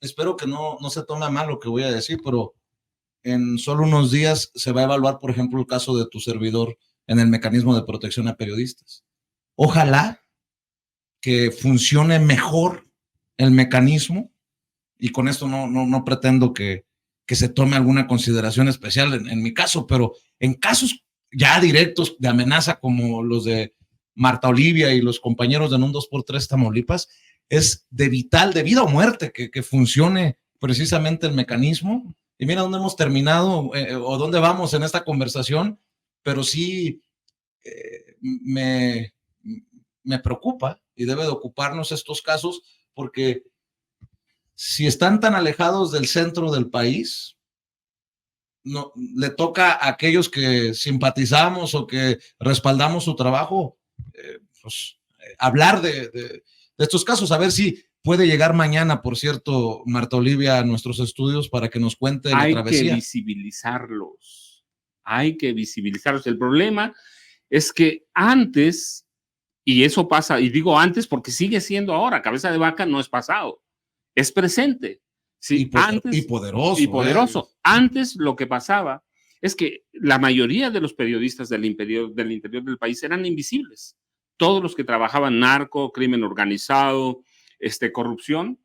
espero que no se tome a mal lo que voy a decir, pero en solo unos días se va a evaluar, por ejemplo, el caso de tu servidor en el mecanismo de protección a periodistas. Ojalá que funcione mejor el mecanismo, y con esto no pretendo que se tome alguna consideración especial en mi caso, pero en casos ya directos de amenaza como los de Marta Olivia y los compañeros de un 2x3 Tamaulipas, es de vital, de vida o muerte que funcione precisamente el mecanismo. Y mira dónde hemos terminado o dónde vamos en esta conversación, pero sí me, me preocupa y debe de ocuparnos estos casos porque si están tan alejados del centro del país, no, le toca a aquellos que simpatizamos o que respaldamos su trabajo, hablar de estos casos, a ver si puede llegar mañana, por cierto, Marta Olivia, a nuestros estudios para que nos cuente la travesía. Hay que visibilizarlos. El problema es que antes, y eso pasa, y digo antes porque sigue siendo ahora, cabeza de vaca no es pasado, es presente. Sí, y poderoso. Y poderoso. Antes lo que pasaba es que la mayoría de los periodistas del interior del país eran invisibles. Todos los que trabajaban narco, crimen organizado, corrupción,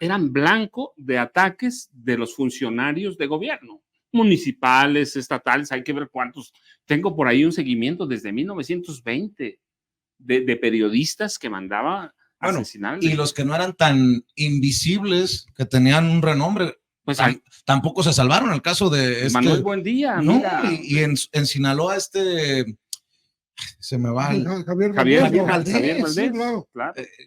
eran blanco de ataques de los funcionarios de gobierno, municipales, estatales, hay que ver cuántos. Tengo por ahí un seguimiento desde 1920 de periodistas que mandaba asesinar. Y los que no eran tan invisibles, que tenían un renombre, pues tampoco se salvaron. El caso de Manuel Buendía, no, y en Sinaloa se me va Javier Valdés. Sí, claro.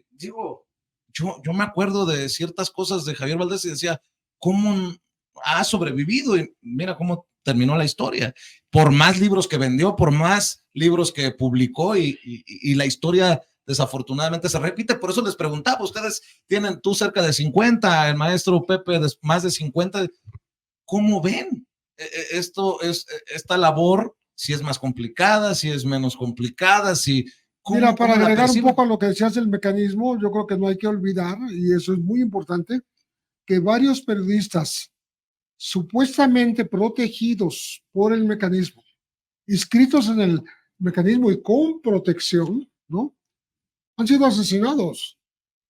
Digo, yo me acuerdo de ciertas cosas de Javier Valdés y decía, ¿cómo ha sobrevivido? Y mira cómo terminó la historia. Por más libros que vendió, por más libros que publicó y la historia desafortunadamente se repite. Por eso les preguntaba, ustedes tienen tú cerca de 50, el maestro Pepe de más de 50, ¿cómo ven esta labor? Si es más complicada, si es menos complicada, si... Mira, para agregar un poco a lo que decías del mecanismo, yo creo que no hay que olvidar, y eso es muy importante, que varios periodistas supuestamente protegidos por el mecanismo, inscritos en el mecanismo y con protección, ¿no? Han sido asesinados,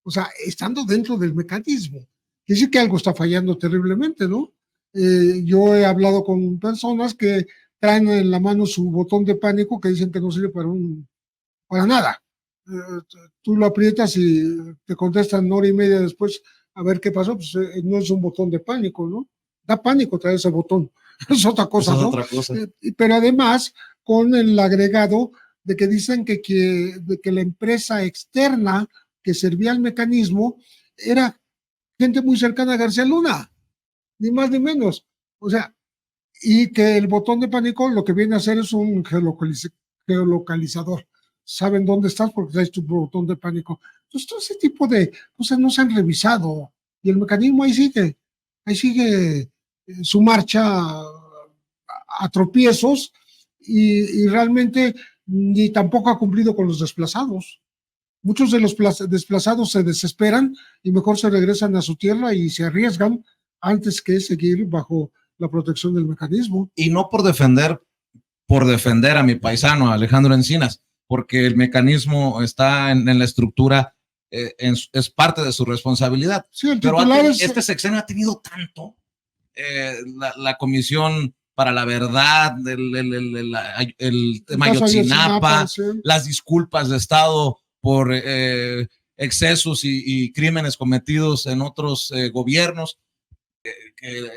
o sea, estando dentro del mecanismo. Quiere decir que algo está fallando terriblemente, ¿no? Yo he hablado con personas que traen en la mano su botón de pánico que dicen que no sirve para nada. Tú lo aprietas y te contestan una hora y media después a ver qué pasó, pues no es un botón de pánico, ¿no? Da pánico traer ese botón, es otra cosa, ¿no? Otra cosa. Pero además, con el agregado de que dicen de que la empresa externa que servía al mecanismo era gente muy cercana a García Luna, ni más ni menos. O sea, y que el botón de pánico lo que viene a hacer es un geolocalizador. Saben dónde estás porque traes tu botón de pánico. Entonces, todo ese tipo de cosas no se han revisado y el mecanismo ahí sigue su marcha a tropiezos y realmente ni tampoco ha cumplido con los desplazados. Muchos de los desplazados se desesperan y mejor se regresan a su tierra y se arriesgan antes que seguir bajo la protección del mecanismo. Y no por defender a mi paisano Alejandro Encinas, porque el mecanismo está en la estructura, es parte de su responsabilidad. Sí, pero este sexenio ha tenido tanto, la Comisión para la Verdad, el tema Ayotzinapa, sí, las disculpas de Estado por excesos y crímenes cometidos en otros gobiernos, que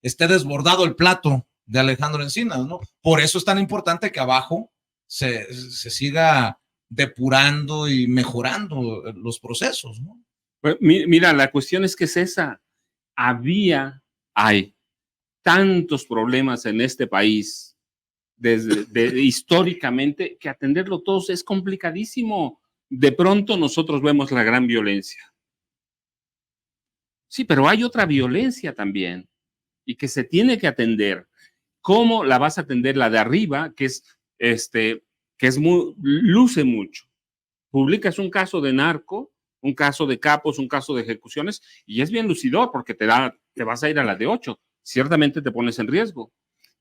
esté desbordado el plato de Alejandro Encinas, ¿no? Por eso es tan importante que abajo se siga depurando y mejorando los procesos, ¿no? Pues mira, la cuestión es que es esa. Hay tantos problemas en este país históricamente que atenderlo todos es complicadísimo. De pronto nosotros vemos la gran violencia. Sí, pero hay otra violencia también y que se tiene que atender. ¿Cómo la vas a atender? La de arriba, que es luce mucho. Publicas un caso de narco un caso de capos, un caso de ejecuciones, y es bien lucidor porque te vas a ir a la de 8. Ciertamente te pones en riesgo.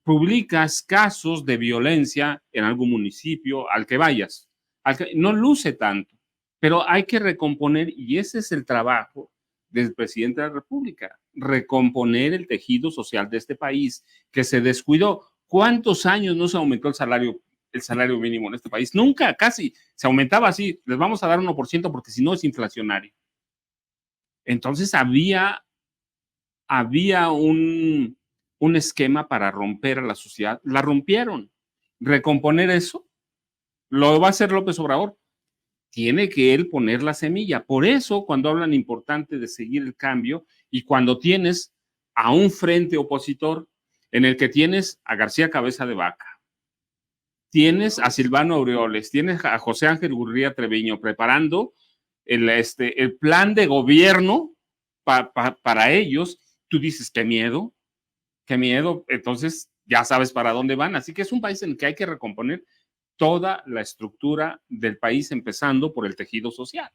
Publicas casos de violencia en algún municipio al que vayas. No luce tanto, pero hay que recomponer, y ese es el trabajo del presidente de la República, recomponer el tejido social de este país que se descuidó. ¿Cuántos años no se aumentó el salario mínimo en este país? Nunca, casi. Se aumentaba así, les vamos a dar 1% porque si no es inflacionario. Entonces había un esquema para romper a la sociedad. La rompieron. Recomponer eso lo va a hacer López Obrador. Tiene que él poner la semilla. Por eso, cuando hablan importante de seguir el cambio y cuando tienes a un frente opositor en el que tienes a García Cabeza de Vaca, tienes a Silvano Aureoles, tienes a José Ángel Gurría Treviño preparando el plan de gobierno para ellos, tú dices, qué miedo, entonces ya sabes para dónde van. Así que es un país en el que hay que recomponer toda la estructura del país, empezando por el tejido social.